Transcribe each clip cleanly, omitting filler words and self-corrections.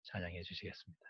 찬양해 주시겠습니다.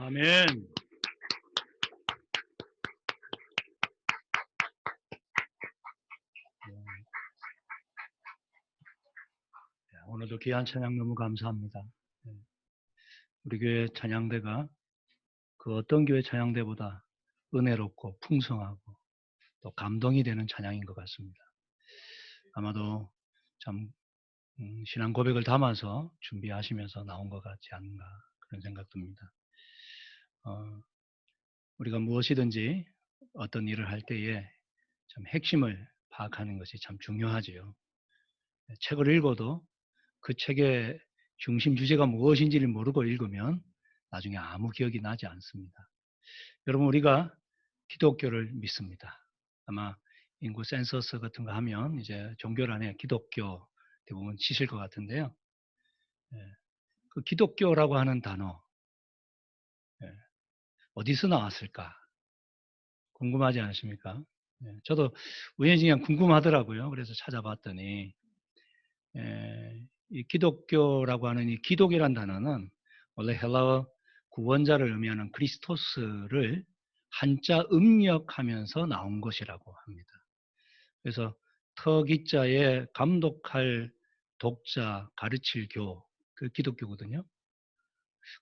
아멘. 오늘도 귀한 찬양 너무 감사합니다. 우리 교회 찬양대가 그 어떤 교회 찬양대보다 은혜롭고 풍성하고 또 감동이 되는 찬양인 것 같습니다. 아마도 참 신앙 고백을 담아서 준비하시면서 나온 것 같지 않은가 그런 생각 듭니다. 우리가 무엇이든지 어떤 일을 할 때에 참 핵심을 파악하는 것이 참 중요하지요. 책을 읽어도 그 책의 중심 주제가 무엇인지를 모르고 읽으면 나중에 아무 기억이 나지 않습니다. 여러분, 우리가 기독교를 믿습니다. 아마 인구 센서스 같은 거 하면 이제 종교란에 기독교 대부분 치실 것 같은데요. 그 기독교라고 하는 단어 어디서 나왔을까 궁금하지 않으십니까? 저도 우연히 그냥 궁금하더라고요. 그래서 찾아봤더니 이 기독교라고 하는 이 기독이란 단어는 원래 헬라어 구원자를 의미하는 크리스토스를 한자 음력하면서 나온 것이라고 합니다. 그래서 터기자에 감독할 독자, 가르칠 교, 그 기독교거든요.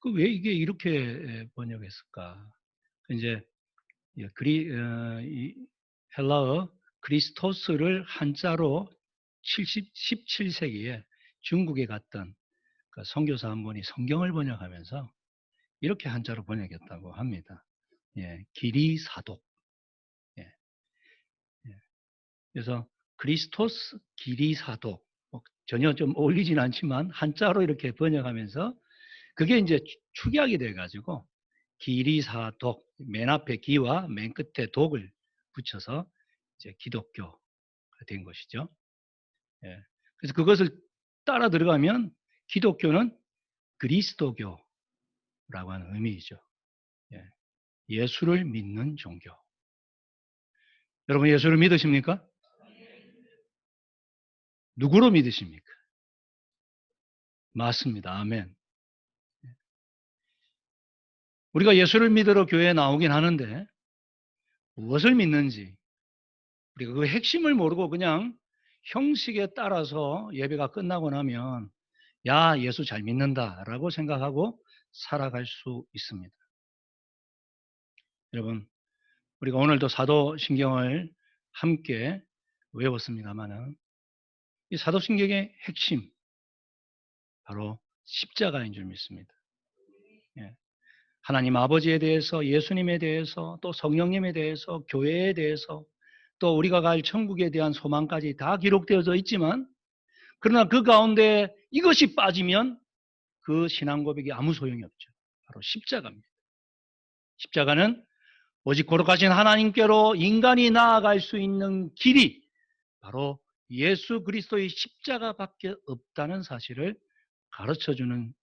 그 왜 이게 이렇게 번역했을까? 이제 이 헬라어 크리스토스를 한자로 17세기에 중국에 갔던 그 선교사 한 분이 성경을 번역하면서 이렇게 한자로 번역했다고 합니다. 기리사독. 예, 예. 그래서 크리스토스 기리사독. 전혀 좀 어울리진 않지만 한자로 이렇게 번역하면서 그게 이제 축약이 돼가지고 기리사독, 맨 앞에 기와 맨 끝에 독을 붙여서 이제 기독교가 된 것이죠. 그래서 그것을 따라 들어가면 기독교는 그리스도교라고 하는 의미이죠. 예수를 믿는 종교. 여러분 예수를 믿으십니까? 누구로 믿으십니까? 맞습니다. 아멘. 우리가 예수를 믿으러 교회에 나오긴 하는데 무엇을 믿는지 우리가 그 핵심을 모르고 그냥 형식에 따라서 예배가 끝나고 나면 야, 예수 잘 믿는다라고 생각하고 살아갈 수 있습니다. 여러분, 우리가 오늘도 사도신경을 함께 외웠습니다만은 이 사도신경의 핵심 바로 십자가인 줄 믿습니다. 하나님 아버지에 대해서, 예수님에 대해서, 또 성령님에 대해서, 교회에 대해서, 또 우리가 갈 천국에 대한 소망까지 다 기록되어져 있지만 그러나 그 가운데 이것이 빠지면 그 신앙 고백이 아무 소용이 없죠. 바로 십자가입니다. 십자가는 오직 거룩하신 하나님께로 인간이 나아갈 수 있는 길이 바로 예수 그리스도의 십자가밖에 없다는 사실을 가르쳐주는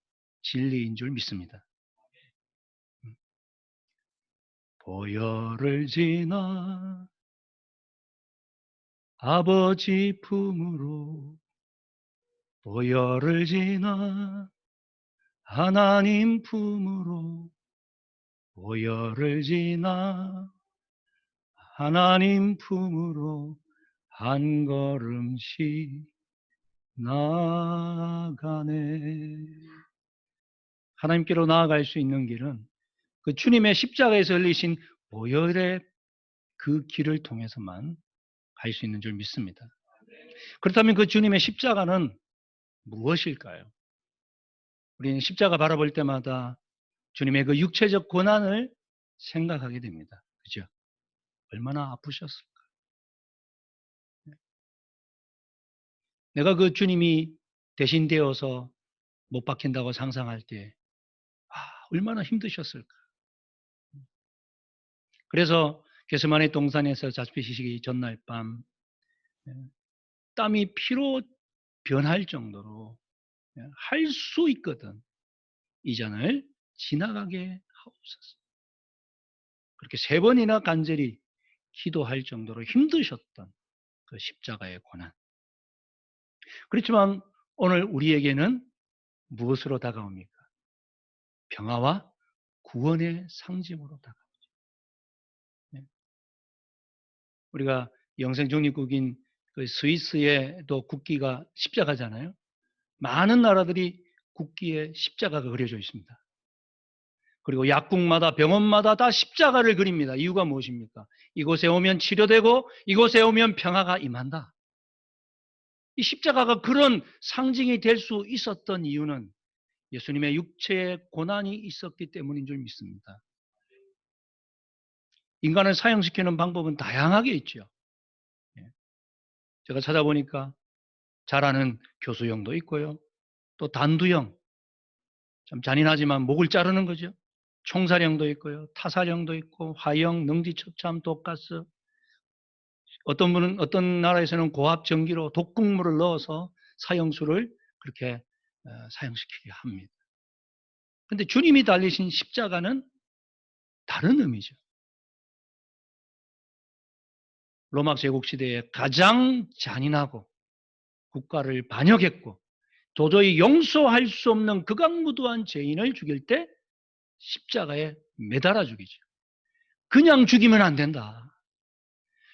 진리인 줄 믿습니다. 보혈을 지나 아버지 품으로 보혈을 지나 하나님 품으로 보혈을 지나 하나님 품으로 한 걸음씩 나아가네. 하나님께로 나아갈 수 있는 길은 그 주님의 십자가에서 흘리신 보혈의 그 길을 통해서만 갈 수 있는 줄 믿습니다. 그렇다면 그 주님의 십자가는 무엇일까요? 우리는 십자가 바라볼 때마다 주님의 그 육체적 고난을 생각하게 됩니다. 그죠? 얼마나 아프셨을까? 내가 그 주님이 대신 되어서 못 박힌다고 상상할 때, 얼마나 힘드셨을까? 그래서 게세마네 동산에서 자spi시기 전날 밤 땀이 피로 변할 정도로 할 수 있거든 이 잔을 지나가게 하옵소서. 그렇게 3번이나 간절히 기도할 정도로 힘드셨던 그 십자가의 고난. 그렇지만 오늘 우리에게는 무엇으로 다가옵니까? 평화와 구원의 상징으로 다가오죠. 네. 우리가 영생 중립국인 그 스위스에도 국기가 십자가잖아요. 많은 나라들이 국기에 십자가가 그려져 있습니다. 그리고 약국마다 병원마다 다 십자가를 그립니다. 이유가 무엇입니까? 이곳에 오면 치료되고 이곳에 오면 평화가 임한다. 이 십자가가 그런 상징이 될 수 있었던 이유는 예수님의 육체의 고난이 있었기 때문인 줄 믿습니다. 인간을 사형시키는 방법은 다양하게 있죠. 제가 찾아보니까 잘 아는 교수형도 있고요. 또 단두형, 참 잔인하지만 목을 자르는 거죠. 총살형도 있고요. 타살형도 있고 화형, 능지처참, 독가스. 어떤 분은 어떤 나라에서는 고압 전기로 독극물을 넣어서 사형수를 그렇게 사형시키게 합니다. 근데 주님이 달리신 십자가는 다른 의미죠. 로마 제국 시대에 가장 잔인하고 국가를 반역했고 도저히 용서할 수 없는 극악무도한 죄인을 죽일 때 십자가에 매달아 죽이죠. 그냥 죽이면 안 된다.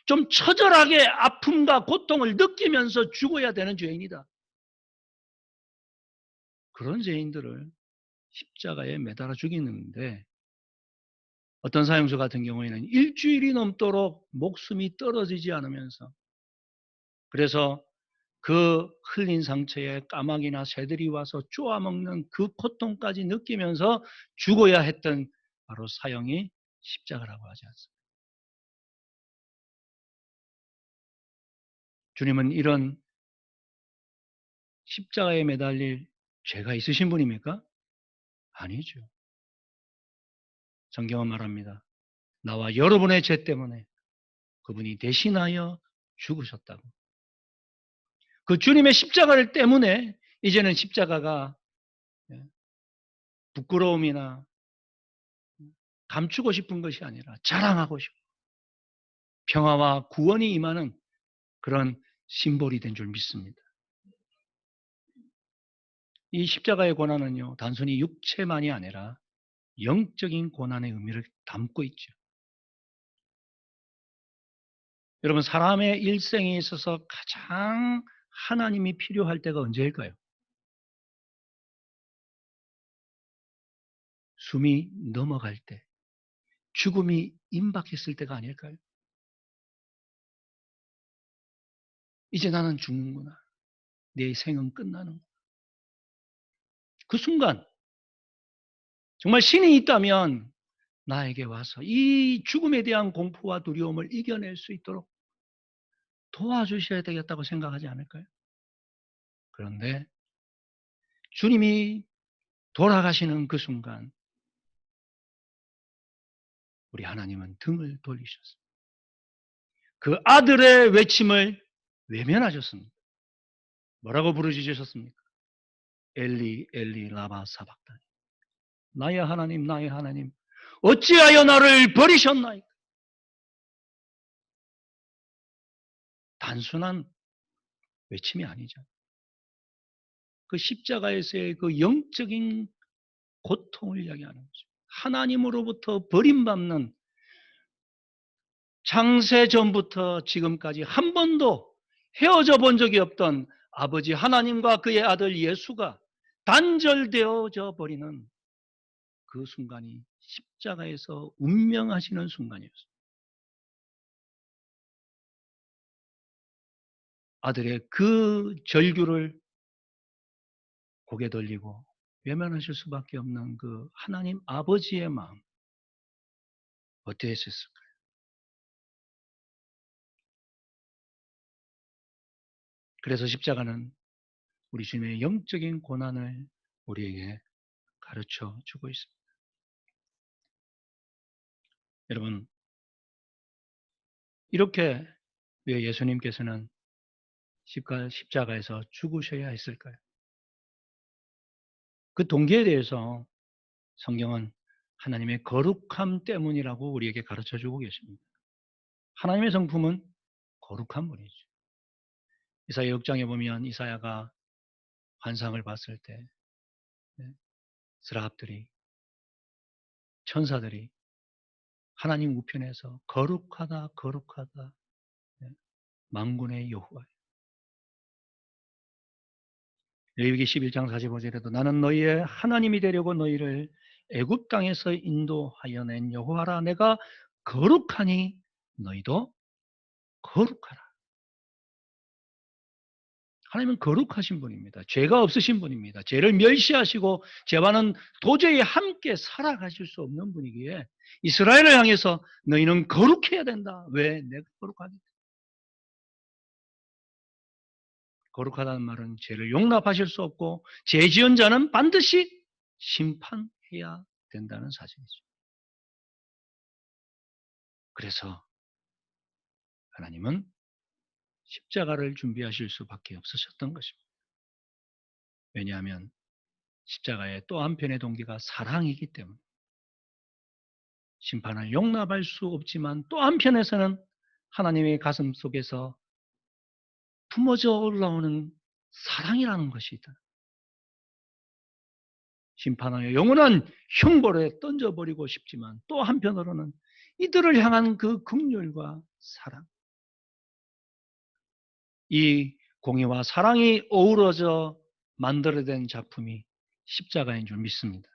좀 처절하게 아픔과 고통을 느끼면서 죽어야 되는 죄인이다. 그런 죄인들을 십자가에 매달아 죽이는데 어떤 사형수 같은 경우에는 일주일이 넘도록 목숨이 떨어지지 않으면서 그래서 그 흘린 상처에 까마귀나 새들이 와서 쪼아먹는 그 고통까지 느끼면서 죽어야 했던 바로 사형이 십자가라고 하지 않습니까? 주님은 이런 십자가에 매달릴 죄가 있으신 분입니까? 아니죠. 성경은 말합니다. 나와 여러분의 죄 때문에 그분이 대신하여 죽으셨다고. 그 주님의 십자가를 때문에 이제는 십자가가 부끄러움이나 감추고 싶은 것이 아니라 자랑하고 싶고 평화와 구원이 임하는 그런 심볼이 된 줄 믿습니다. 이 십자가의 고난은요, 단순히 육체만이 아니라 영적인 고난의 의미를 담고 있죠. 여러분, 사람의 일생에 있어서 가장 하나님이 필요할 때가 언제일까요? 숨이 넘어갈 때, 죽음이 임박했을 때가 아닐까요? 이제 나는 죽는구나. 내 생은 끝나는구나. 그 순간, 정말 신이 있다면 나에게 와서 이 죽음에 대한 공포와 두려움을 이겨낼 수 있도록 도와주셔야 되겠다고 생각하지 않을까요? 그런데 주님이 돌아가시는 그 순간 우리 하나님은 등을 돌리셨습니다. 그 아들의 외침을 외면하셨습니다. 뭐라고 부르짖으셨습니까? 엘리 엘리 라마 사박다니. 나의 하나님 나의 하나님 어찌하여 나를 버리셨나이까? 단순한 외침이 아니죠. 그 십자가에서의 그 영적인 고통을 이야기하는 거죠. 하나님으로부터 버림받는 창세 전부터 지금까지 한 번도 헤어져 본 적이 없던 아버지 하나님과 그의 아들 예수가 단절되어져 버리는 그 순간이 십자가에서 운명하시는 순간이었습니다. 아들의 그 절규를 고개 돌리고 외면하실 수밖에 없는 그 하나님 아버지의 마음 어떠했을까요? 그래서 십자가는 우리 주님의 영적인 고난을 우리에게 가르쳐 주고 있습니다. 여러분, 이렇게 왜 예수님께서는 십자가에서 죽으셔야 했을까요? 그 동기에 대해서 성경은 하나님의 거룩함 때문이라고 우리에게 가르쳐 주고 계십니다. 하나님의 성품은 거룩한 분이죠. 이사야 6장에 보면 이사야가 환상을 봤을 때 스라합들이 천사들이 하나님 우편에서 거룩하다 거룩하다 만군의 여호와. 레위기 11장 45절에도 나는 너희의 하나님이 되려고 너희를 애굽 땅에서 인도하여 낸 여호와라. 내가 거룩하니 너희도 거룩하라. 하나님은 거룩하신 분입니다. 죄가 없으신 분입니다. 죄를 멸시하시고 죄와는 도저히 함께 살아가실 수 없는 분이기에 이스라엘을 향해서 너희는 거룩해야 된다. 왜? 내가 거룩하기 때문에. 거룩하다는 말은 죄를 용납하실 수 없고 죄 지은 자는 반드시 심판해야 된다는 사실이죠. 그래서 하나님은 십자가를 준비하실 수밖에 없으셨던 것입니다. 왜냐하면 십자가의 또 한편의 동기가 사랑이기 때문에 심판을 용납할 수 없지만 또 한편에서는 하나님의 가슴 속에서 품어져 올라오는 사랑이라는 것이 있다. 심판하여 영원한 형벌에 던져버리고 싶지만 또 한편으로는 이들을 향한 그 긍휼과 사랑, 이 공의와 사랑이 어우러져 만들어낸 작품이 십자가인 줄 믿습니다.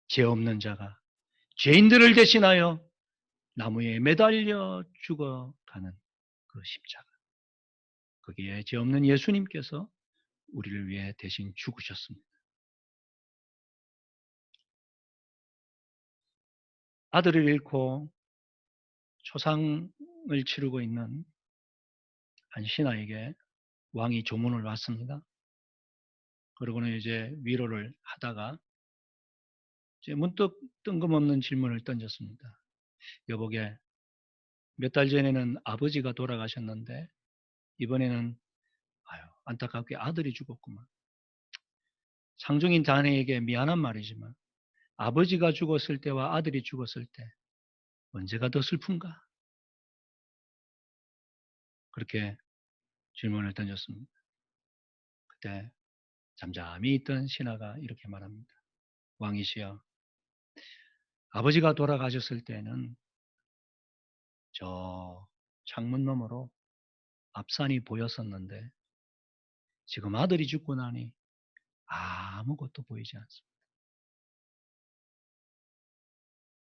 죄 없는 자가 죄인들을 대신하여 나무에 매달려 죽어가는 그 십자가. 거기에 죄 없는 예수님께서 우리를 위해 대신 죽으셨습니다. 아들을 잃고 초상을 치르고 있는 한 신하에게 왕이 조문을 왔습니다. 그러고는 이제 위로를 하다가 이제 문득 뜬금없는 질문을 던졌습니다. 여보게, 몇 달 전에는 아버지가 돌아가셨는데 이번에는 안타깝게 아들이 죽었구만. 상중인 자네에게 미안한 말이지만 아버지가 죽었을 때와 아들이 죽었을 때 언제가 더 슬픈가? 그렇게 질문을 던졌습니다. 그때 잠잠히 있던 신하가 이렇게 말합니다. 왕이시여, 아버지가 돌아가셨을 때는 저 창문 너머로 앞산이 보였었는데 지금 아들이 죽고 나니 아무것도 보이지 않습니다.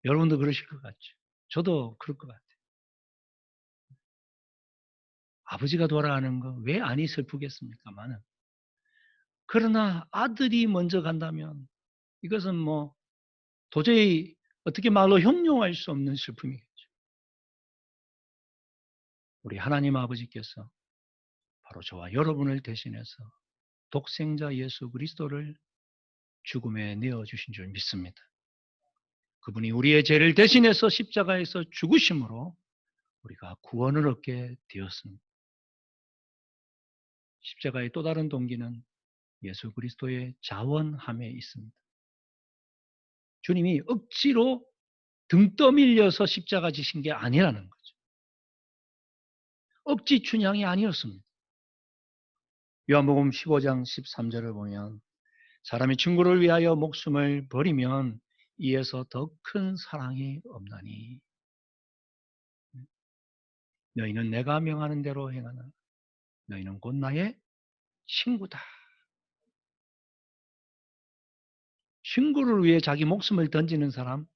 여러분도 그러실 것 같죠? 저도 그럴 것 같아요. 아버지가 돌아가는 거 왜 안이 슬프겠습니까마는, 그러나 아들이 먼저 간다면 이것은 뭐 도저히 어떻게 말로 형용할 수 없는 슬픔이겠죠. 우리 하나님 아버지께서 바로 저와 여러분을 대신해서 독생자 예수 그리스도를 죽음에 내어주신 줄 믿습니다. 그분이 우리의 죄를 대신해서 십자가에서 죽으심으로 우리가 구원을 얻게 되었습니다. 십자가의 또 다른 동기는 예수 그리스도의 자원함에 있습니다. 주님이 억지로 등 떠밀려서 십자가 지신 게 아니라는 거죠. 억지 춘향이 아니었습니다. 요한복음 15장 13절을 보면 사람이 친구를 위하여 목숨을 버리면 이에서 더 큰 사랑이 없나니 너희는 내가 명하는 대로 행하나 너희는 곧 나의 친구다. 친구를 위해 자기 목숨을 던지는 사람,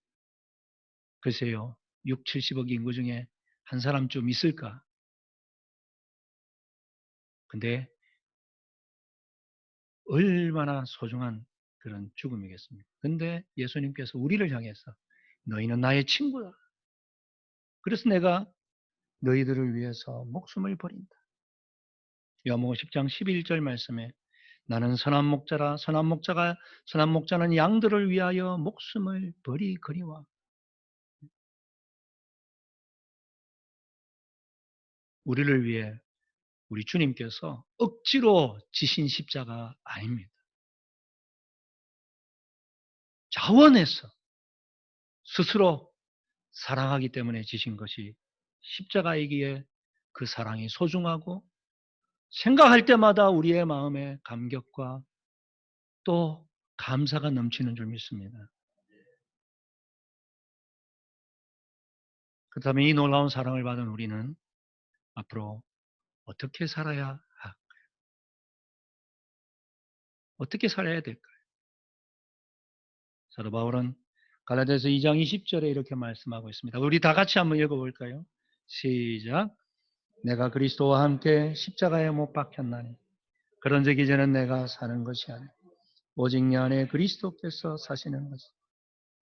글쎄요, 6, 70억 인구 중에 한 사람쯤 있을까? 근데 얼마나 소중한 그런 죽음이겠습니까? 근데 예수님께서 우리를 향해서 너희는 나의 친구다. 그래서 내가 너희들을 위해서 목숨을 버린다. 요한복음 10장 11절 말씀에 나는 선한 목자라 선한 목자는 양들을 위하여 목숨을 버리거니와. 우리를 위해 우리 주님께서 억지로 지신 십자가 아닙니다. 자원해서 스스로 사랑하기 때문에 지신 것이 십자가이기에 그 사랑이 소중하고 생각할 때마다 우리의 마음에 감격과 또 감사가 넘치는 줄 믿습니다. 그렇다면 이 놀라운 사랑을 받은 우리는 앞으로 어떻게 살아야 어떻게 살아야 될까요? 사도 바울은 갈라디아서 2장 20절에 이렇게 말씀하고 있습니다. 우리 다 같이 한번 읽어볼까요? 시작. 내가 그리스도와 함께 십자가에 못 박혔나니 그런즉 이제는 내가 사는 것이 아니라 오직 내 안에 그리스도께서 사시는 것이.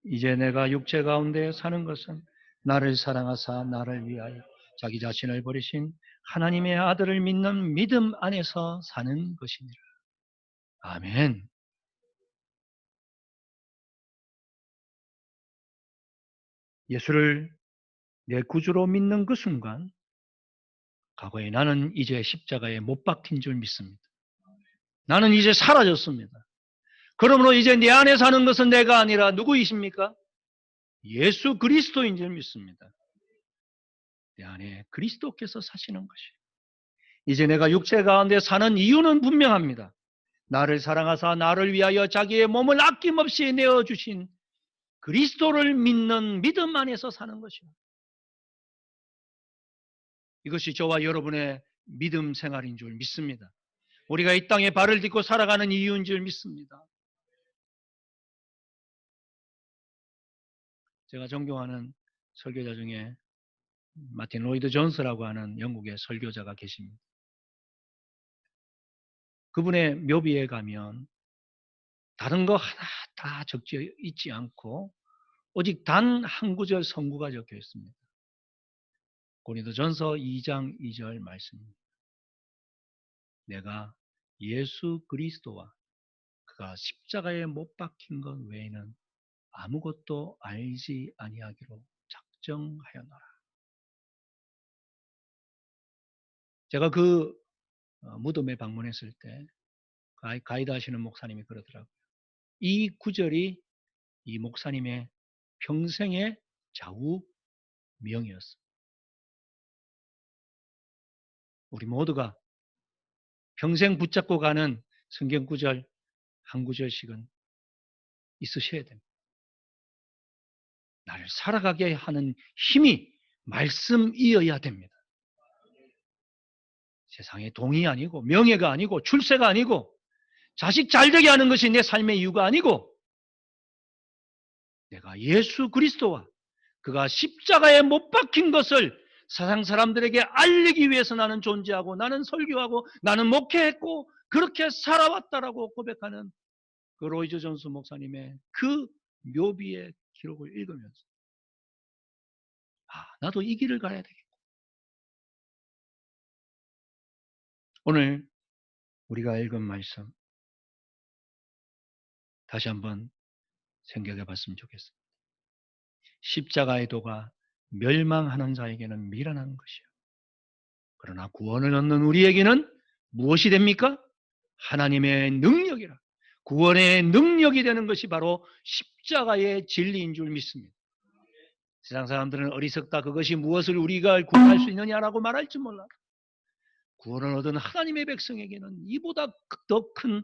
이제 내가 육체 가운데 사는 것은 나를 사랑하사 나를 위하여 자기 자신을 버리신 하나님의 아들을 믿는 믿음 안에서 사는 것이니라. 아멘. 예수를 내 구주로 믿는 그 순간 과거에 나는 이제 십자가에 못 박힌 줄 믿습니다. 나는 이제 사라졌습니다. 그러므로 이제 내 안에 사는 것은 내가 아니라 누구이십니까? 예수 그리스도인 줄 믿습니다. 내 안에 그리스도께서 사시는 것이에요. 이제 내가 육체 가운데 사는 이유는 분명합니다. 나를 사랑하사 나를 위하여 자기의 몸을 아낌없이 내어주신 그리스도를 믿는 믿음 안에서 사는 것이요. 이것이 저와 여러분의 믿음 생활인 줄 믿습니다. 우리가 이 땅에 발을 딛고 살아가는 이유인 줄 믿습니다. 제가 존경하는 설교자 중에 마틴 로이드 존스라고 하는 영국의 설교자가 계십니다. 그분의 묘비에 가면 다른 거 하나 다 적혀 있지 않고 오직 단 한 구절 성구가 적혀 있습니다. 고린도전서 2장 2절 말씀입니다. 내가 예수 그리스도와 그가 십자가에 못 박힌 것 외에는 아무것도 알지 아니하기로 작정하였노라. 제가 그 무덤에 방문했을 때 가이드 하시는 목사님이 그러더라고요. 이 구절이 이 목사님의 평생의 좌우명이었습니다. 우리 모두가 평생 붙잡고 가는 성경 구절 한 구절씩은 있으셔야 됩니다. 나를 살아가게 하는 힘이 말씀이어야 됩니다. 세상의 동이 아니고 명예가 아니고 출세가 아니고 자식 잘되게 하는 것이 내 삶의 이유가 아니고 내가 예수 그리스도와 그가 십자가에 못 박힌 것을 세상 사람들에게 알리기 위해서 나는 존재하고 나는 설교하고 나는 목회했고 그렇게 살아왔다라고 고백하는 그 로이저 존스 목사님의 그 묘비의 기록을 읽으면서 나도 이 길을 가야 되겠다. 오늘 우리가 읽은 말씀 다시 한번 생각해 봤으면 좋겠습니다. 십자가의 도가 멸망하는 자에게는 미련한 것이요. 그러나 구원을 얻는 우리에게는 무엇이 됩니까? 하나님의 능력이라. 구원의 능력이 되는 것이 바로 십자가의 진리인 줄 믿습니다. 세상 사람들은 어리석다 그것이 무엇을 우리가 구원할 수 있느냐라고 말할지 몰라. 구원을 얻은 하나님의 백성에게는 이보다 더 큰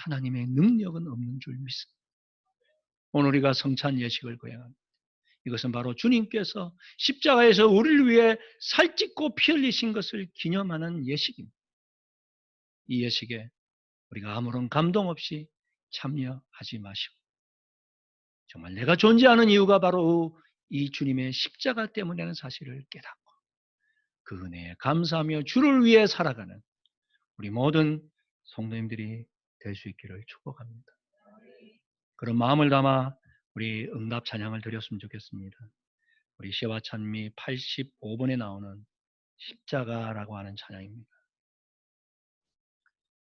하나님의 능력은 없는 줄 믿습니다. 오늘 우리가 성찬 예식을 거행합니다. 이것은 바로 주님께서 십자가에서 우리를 위해 살찢고 피 흘리신 것을 기념하는 예식입니다. 이 예식에 우리가 아무런 감동 없이 참여하지 마시고 정말 내가 존재하는 이유가 바로 이 주님의 십자가 때문이라는 사실을 깨닫고 그 은혜에 감사하며 주를 위해 살아가는 우리 모든 성도님들이 될 수 있기를 축복합니다. 그런 마음을 담아 우리 응답 찬양을 드렸으면 좋겠습니다. 우리 시와 찬미 85번에 나오는 십자가라고 하는 찬양입니다.